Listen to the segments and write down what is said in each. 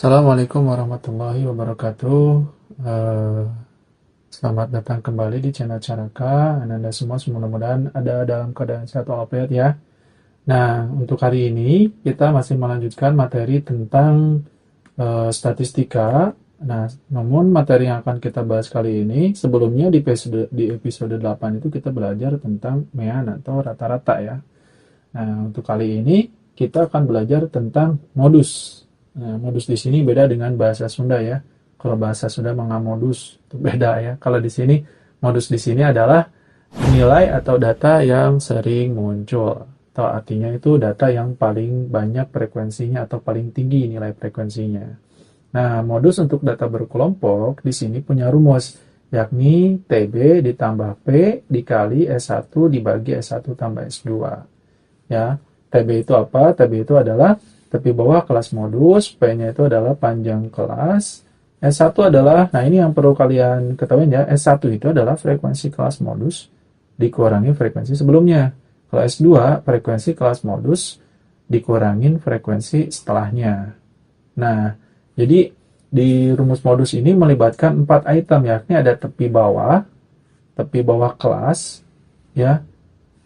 Assalamualaikum warahmatullahi wabarakatuh. Eh, Selamat datang kembali di channel Caraka. Anda semua mudah-mudahan ada dalam keadaan sehat walafiat ya. Nah, untuk hari ini kita masih melanjutkan materi tentang statistika. Nah, namun materi yang akan kita bahas kali ini sebelumnya di episode 8 itu kita belajar tentang mean atau rata-rata ya. Nah, untuk kali ini kita akan belajar tentang modus. Nah, modus di sini beda dengan bahasa Sunda ya. Kalau bahasa Sunda mengamodus itu beda ya. Kalau di sini modus di sini adalah nilai atau data yang sering muncul. Atau artinya itu data yang paling banyak frekuensinya atau paling tinggi nilai frekuensinya. Nah, modus untuk data berkelompok di sini punya rumus, yakni TB ditambah P dikali S1 dibagi S1 tambah S2. Ya, TB itu apa? TB itu adalah tepi bawah kelas modus, P-nya itu adalah panjang kelas, S1 adalah, nah ini yang perlu kalian ketahui ya, S1 itu adalah frekuensi kelas modus dikurangi frekuensi sebelumnya. Kalau S2, frekuensi kelas modus dikurangin frekuensi setelahnya. Nah, jadi di rumus modus ini melibatkan 4 item, yakni ada tepi bawah kelas, ya,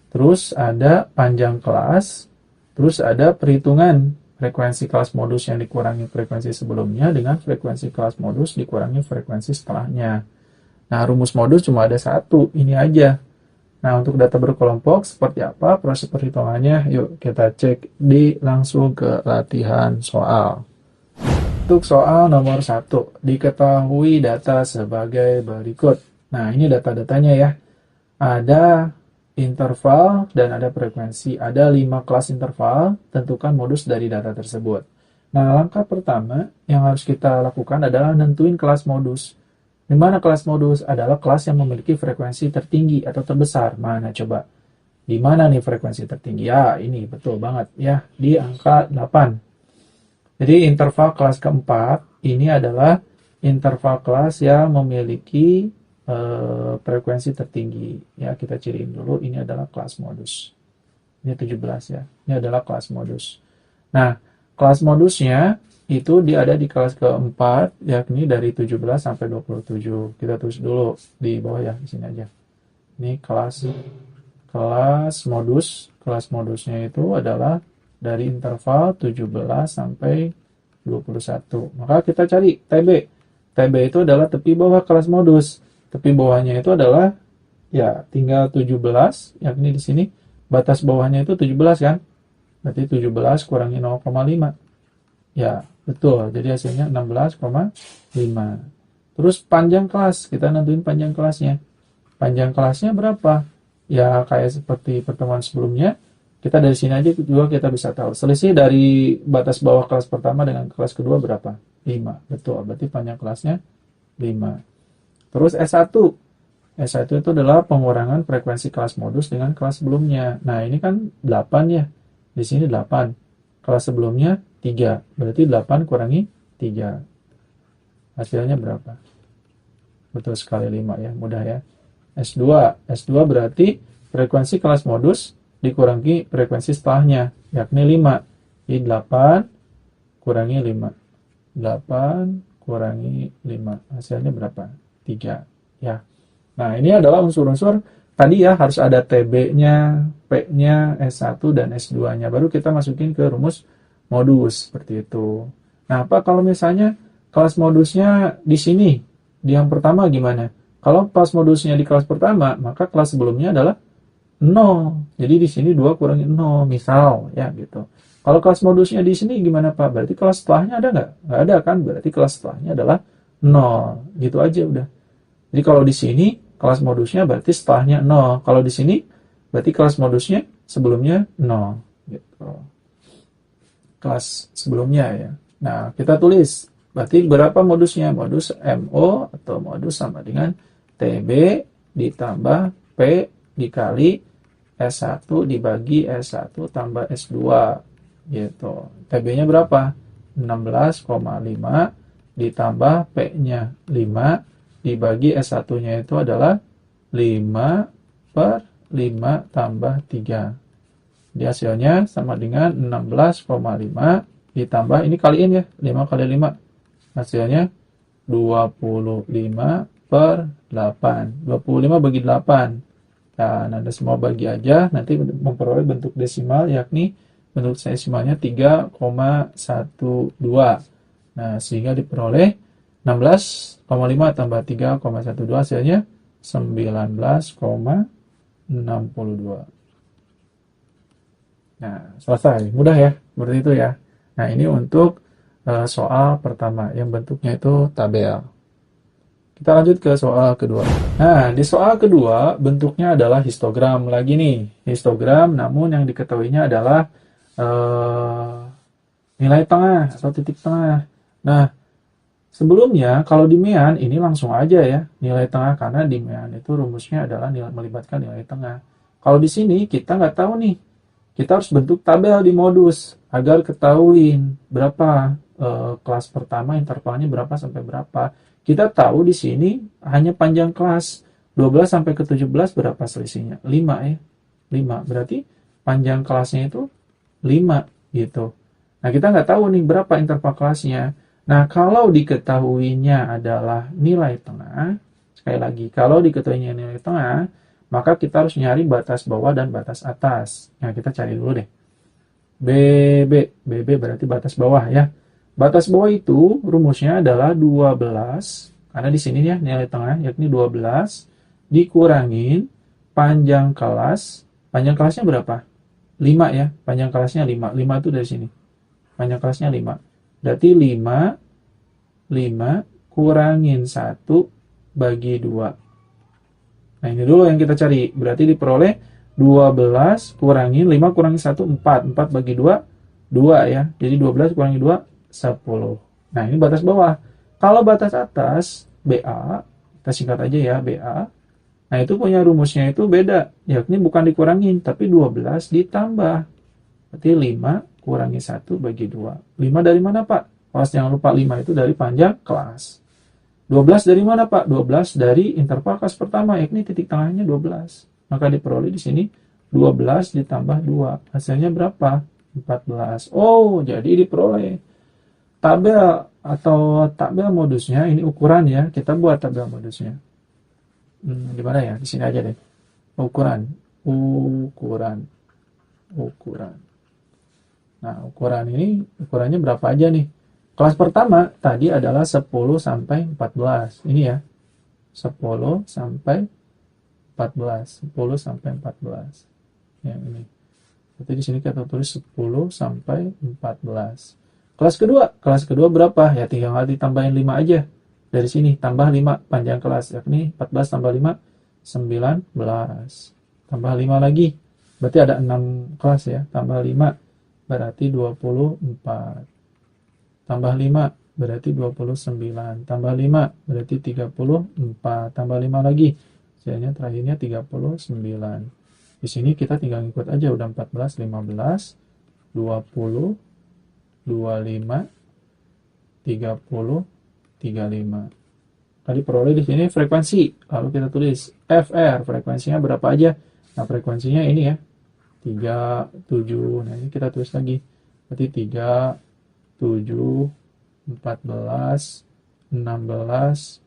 terus ada panjang kelas, terus ada perhitungan frekuensi kelas modus yang dikurangi frekuensi sebelumnya dengan frekuensi kelas modus dikurangi frekuensi setelahnya. Nah, rumus modus cuma ada satu, ini aja. Nah, untuk data berkelompok seperti apa proses perhitungannya? Yuk kita cek langsung ke latihan soal. Untuk soal nomor 1, diketahui data sebagai berikut. Nah, ini data-datanya ya. Ada interval dan ada frekuensi. Ada 5 kelas interval, tentukan modus dari data tersebut. Nah, langkah pertama yang harus kita lakukan adalah nentuin kelas modus. Di mana kelas modus adalah kelas yang memiliki frekuensi tertinggi atau terbesar. Mana coba? Di mana nih frekuensi tertinggi? Ya, ini betul banget ya, di angka 8. Jadi interval kelas keempat ini adalah interval kelas yang memiliki frekuensi tertinggi. Ya, kita ciriin dulu, ini adalah kelas modus. Ini 17 ya. Ini adalah kelas modus. Nah, kelas modusnya itu dia ada di kelas keempat, yakni dari 17 sampai 27. Kita tulis dulu di bawah ya, di sini aja. Ini kelas modus. Kelas modusnya itu adalah dari interval 17 sampai 21. Maka kita cari TB. TB itu adalah tepi bawah kelas modus. Tepi bawahnya itu adalah ya tinggal 17, yakni di sini batas bawahnya itu 17 kan? Berarti 17 kurangi 0,5. Ya, betul. Jadi hasilnya 16,5. Terus panjang kelas, kita nentuin panjang kelasnya. Panjang kelasnya berapa? Ya kayak seperti pertemuan sebelumnya, kita dari sini aja juga kita bisa tahu. Selisih dari batas bawah kelas pertama dengan kelas kedua berapa? 5. Betul, berarti panjang kelasnya 5. Terus S1. S1 itu adalah pengurangan frekuensi kelas modus dengan kelas sebelumnya. Nah, ini kan 8 ya. Di sini 8. Kelas sebelumnya 3. Berarti 8 kurangi 3. Hasilnya berapa? Betul sekali 5 ya, mudah ya. S2. S2 berarti frekuensi kelas modus dikurangi frekuensi setelahnya, yakni 5. Jadi 8 kurangi 5. 8 kurangi 5. Hasilnya berapa? 3. Ya. Nah, ini adalah unsur-unsur tadi ya, harus ada TB-nya, P-nya, S1 dan S2-nya. Baru kita masukin ke rumus modus seperti itu. Nah, apa kalau misalnya kelas modusnya di sini, di yang pertama gimana? Kalau kelas modusnya di kelas pertama, maka kelas sebelumnya adalah 0. Jadi di sini 2 kurangi 0, misal ya gitu. Kalau kelas modusnya di sini gimana Pak? Berarti kelas setelahnya ada nggak? Nggak ada kan? Berarti kelas setelahnya adalah 0. Gitu aja udah. Jadi kalau di sini kelas modusnya berarti setelahnya 0. Kalau di sini berarti kelas modusnya sebelumnya 0. Gitu. Kelas sebelumnya ya. Nah, kita tulis. Berarti berapa modusnya? Modus MO atau modus sama dengan TB ditambah P dikali S1 dibagi S1 tambah S2 gitu. TB-nya berapa? 16,5 ditambah P-nya 5 dibagi S1-nya itu adalah 5 per 5 tambah 3. Di hasilnya sama dengan 16,5 ditambah, ini kaliin ya, 5 kali 5, Hasilnya 25 per 8. 25 bagi 8. Dan Anda semua bagi aja, nanti memperoleh bentuk desimal, yakni bentuk desimalnya 3,12. Nah, sehingga diperoleh 16,5 tambah 3,12 hasilnya 19,62. Nah, selesai. Mudah ya, seperti itu ya. Nah, ini untuk soal pertama yang bentuknya itu tabel. Kita lanjut ke soal kedua. Nah, di soal kedua bentuknya adalah histogram lagi nih. Histogram, namun yang diketahuinya adalah nilai tengah atau titik tengah. Nah, sebelumnya kalau di MEAN ini langsung aja ya nilai tengah, karena di MEAN itu rumusnya adalah melibatkan nilai tengah. Kalau di sini kita nggak tahu nih. Kita harus bentuk tabel di modus agar ketahuin berapa kelas pertama intervalnya berapa sampai berapa. Kita tahu di sini hanya panjang kelas 12 sampai ke 17 berapa selisihnya? 5 ya. 5. Berarti panjang kelasnya itu 5 gitu. Nah, kita nggak tahu nih berapa interval kelasnya. Nah, kalau diketahuinya adalah nilai tengah, sekali lagi, kalau diketahuinya nilai tengah, maka kita harus nyari batas bawah dan batas atas. Nah, kita cari dulu deh. BB berarti batas bawah ya. Batas bawah itu rumusnya adalah 12, karena di sini ya nilai tengah yakni 12 dikurangin panjang kelas. Panjang kelasnya berapa? 5 ya. Panjang kelasnya 5. 5 itu dari sini. Panjang kelasnya 5. Berarti 5 kurangin 1 bagi 2. Nah, ini dulu yang kita cari. Berarti diperoleh 12 kurangin 5 kurangin 1, 4. 4 bagi 2, 2 ya. Jadi 12 kurangi 2, 10. Nah, ini batas bawah. Kalau batas atas, BA, kita singkat aja ya, BA. Nah, itu punya rumusnya itu beda. Yakni bukan dikurangin, tapi 12 ditambah. Berarti 5 kurangi 1 bagi 2. 5 dari mana, Pak? Awas jangan lupa 5 itu dari panjang kelas. 12 dari mana, Pak? 12 dari interval kelas pertama, yakni titik tengahnya 12. Maka diperoleh di sini 12 ditambah 2. Hasilnya berapa? 14. Oh, jadi diperoleh tabel atau tabel modusnya, ini ukuran ya. Kita buat tabel modusnya. Gimana ya? Di sini aja deh. Ukuran. Nah, ukuran ini ukurannya berapa aja nih? Kelas pertama tadi adalah 10 sampai 14. Ini ya. 10 sampai 14. 10 sampai 14. Yang ini. Berarti di sini kita tulis 10 sampai 14. Kelas kedua berapa? Ya tinggal ditambahin 5 aja. Dari sini tambah 5 panjang kelas, yakni 14 tambah 5 19. Tambah 5 lagi. Berarti ada 6 kelas ya. Tambah 5 berarti 24. Tambah 5 berarti 29. Tambah 5 berarti 34. Tambah 5 lagi. Hasilnya terakhirnya 39. Di sini kita tinggal ngikut aja, udah 14, 15, 20, 25, 30, 35. Tadi peroleh di sini frekuensi. Lalu kita tulis FR, frekuensinya berapa aja? Nah, frekuensinya ini ya. 3, 7. Nah, ini kita tulis lagi. Berarti 3, 7, 14, 16,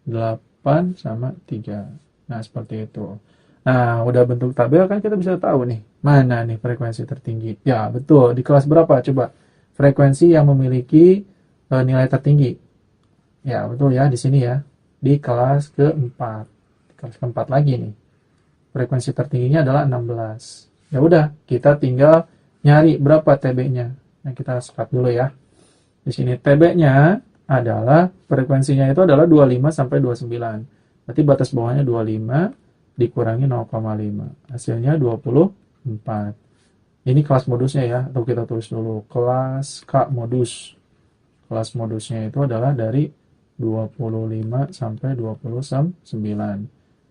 8 sama 3. Nah, seperti itu. Nah, udah bentuk tabel kan kita bisa tahu nih, mana nih frekuensi tertinggi. Ya, betul. Di kelas berapa? Coba. Frekuensi yang memiliki nilai tertinggi. Ya, betul ya, di sini ya. Di kelas keempat. Di kelas keempat lagi nih. Frekuensi tertingginya adalah 16. Ya udah, kita tinggal nyari berapa TB-nya. Nah, kita sekat dulu ya. Di sini TB-nya adalah, frekuensinya itu adalah 25 sampai 29. Berarti batas bawahnya 25 dikurangi 0,5. Hasilnya 24. Ini kelas modusnya ya, atau kita tulis dulu kelas K modus. Kelas modusnya itu adalah dari 25 sampai 29.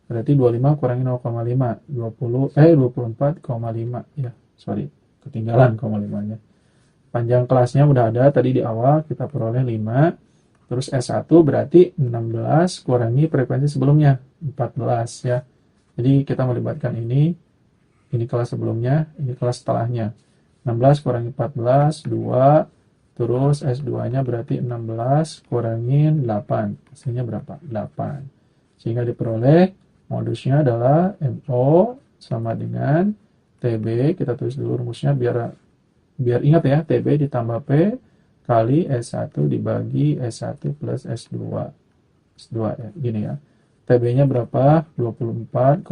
Berarti 25 kurangi 0,5, 24,5 ya. Sorry, ketinggalan 0,5-nya. Panjang kelasnya udah ada tadi di awal, kita peroleh 5. Terus S1 berarti 16 kurangi frekuensi sebelumnya 14 ya. Jadi kita melibatkan ini kelas sebelumnya, ini kelas setelahnya. 16 kurangi 14, 2, Terus S2-nya berarti 16 kurangin 8. Hasilnya berapa? 8. Sehingga diperoleh modusnya adalah MO sama dengan TB. Kita tulis dulu rumusnya biar ingat ya. TB ditambah P kali S1 dibagi S1 plus S2. S2 ya, gini ya. TB-nya berapa? 24,5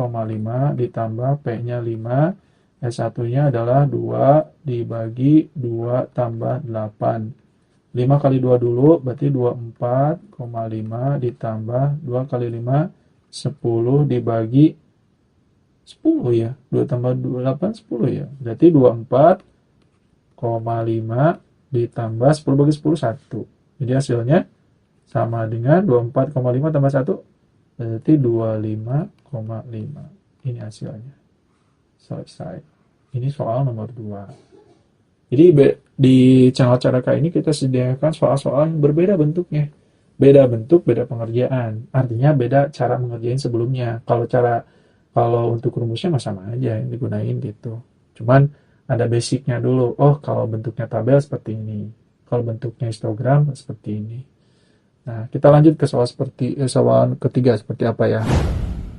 ditambah P-nya 5. S1-nya adalah 2 dibagi 2 tambah 8. 5 kali 2 dulu, berarti 24,5 ditambah 2 kali 5, 10 dibagi 10 ya. 2 tambah 8, 10 ya. Berarti 24,5 ditambah 10 bagi 10, 1. Jadi hasilnya sama dengan 24,5 tambah 1, berarti 25,5. Ini hasilnya. Selesai. Ini soal nomor 2. Jadi di channel Caraka ini kita sediakan soal-soal yang berbeda bentuknya. Beda bentuk, beda pengerjaan. Artinya beda cara mengerjain sebelumnya. Kalau untuk rumusnya mah sama aja yang digunain gitu. Cuman ada basicnya dulu. Oh, kalau bentuknya tabel seperti ini. Kalau bentuknya histogram seperti ini. Nah, kita lanjut ke soal ketiga seperti apa ya.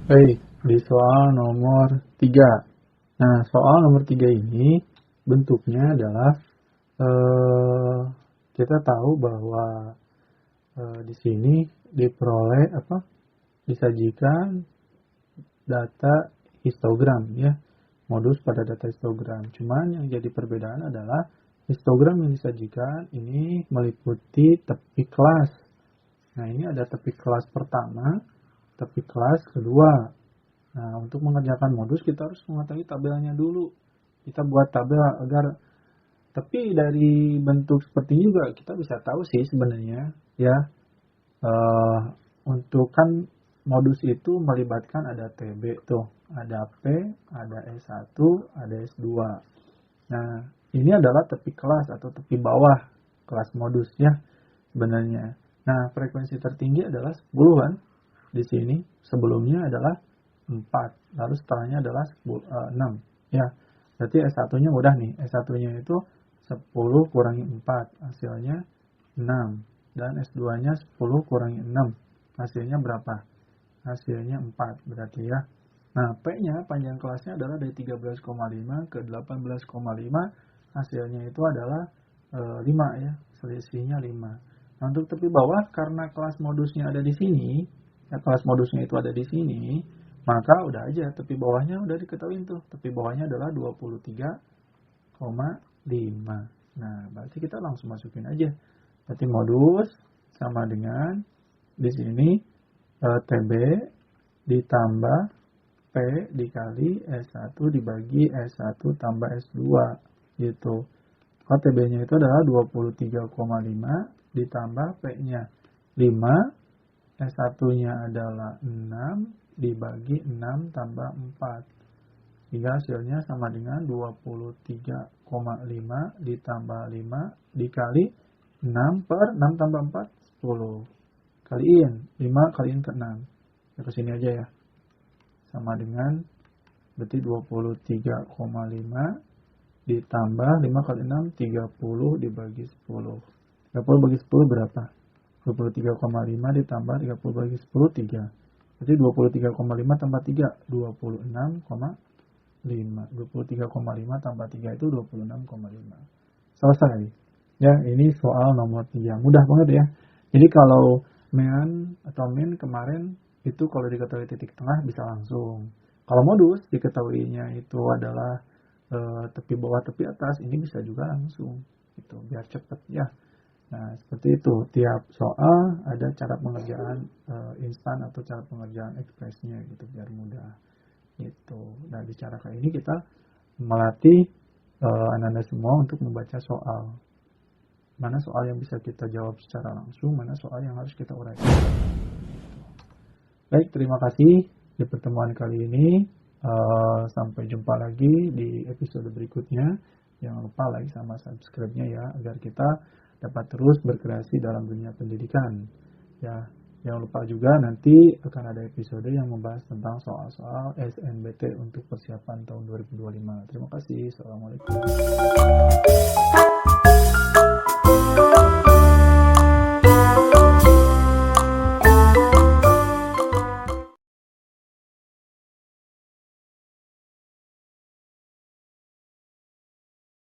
Baik, di soal nomor 3. Nah, soal nomor 3 ini bentuknya adalah kita tahu bahwa di sini disajikan data histogram ya, modus pada data histogram. Cuman yang jadi perbedaan adalah histogram yang disajikan ini meliputi tepi kelas. Nah, ini ada tepi kelas pertama, tepi kelas kedua. Nah, untuk mengerjakan modus kita harus mengetahui tabelnya dulu. Kita buat tabel agar, tapi dari bentuk seperti ini juga kita bisa tahu sih sebenarnya ya. Untuk kan modus itu melibatkan ada TB tuh, ada P, ada S1, ada S2. Nah, ini adalah tepi kelas atau tepi bawah kelas modus ya sebenarnya. Nah, frekuensi tertinggi adalah 10 kan di sini. Sebelumnya adalah 4, lalu setelahnya adalah 6 ya. Berarti S1-nya mudah nih. S1-nya itu 10 kurangi 4, hasilnya 6. Dan S2-nya 10 kurangi 6, hasilnya berapa? Hasilnya 4 berarti ya. Nah, P-nya panjang kelasnya adalah dari 13,5 ke 18,5, hasilnya itu adalah 5 ya, selisihnya 5. Nah, untuk tepi bawah karena kelas modusnya ada di sini, ya kelas modusnya itu ada di sini, maka udah aja tepi bawahnya udah diketahui tuh. Tepi bawahnya adalah 23,5. Nah, berarti kita langsung masukin aja. Berarti modus sama dengan di sini TB ditambah P dikali S1 dibagi S1 tambah S2 gitu. Kalau TB-nya itu adalah 23,5 ditambah P-nya 5, S1-nya adalah 6 dibagi 6 tambah 4. Sehingga hasilnya sama dengan 23,5 ditambah 5 dikali 6 per 6 tambah 4, 10. Kaliin, 5 kaliin ke 6. Ya ke sini aja ya. Sama dengan berarti 23,5 ditambah 5 kali 6, 30 dibagi 10. 30 bagi 10 berapa? 23,5 ditambah 30 bagi 10, 3. Jadi 23,5 tambah 3, 26,5. 23,5 tambah 3 itu 26,5. Selesai. Ya, ini soal nomor 3. Mudah banget ya. Jadi kalau min atau min kemarin itu kalau diketahui titik tengah bisa langsung. Kalau modus diketahuinya itu adalah tepi bawah tepi atas, ini bisa juga langsung. Gitu, biar cepet ya. Nah, seperti itu. Tiap soal ada cara pengerjaan instan atau cara pengerjaan ekspresnya gitu biar mudah. Gitu. Nah, di cara kayak ini kita melatih Anda semua untuk membaca soal. Mana soal yang bisa kita jawab secara langsung, mana soal yang harus kita uraikan. Baik, terima kasih di pertemuan kali ini. Sampai jumpa lagi di episode berikutnya. Jangan lupa like sama subscribe-nya ya, agar kita dapat terus berkreasi dalam dunia pendidikan. Ya, jangan lupa juga nanti akan ada episode yang membahas tentang soal-soal SNBT untuk persiapan tahun 2025. Terima kasih. Assalamualaikum.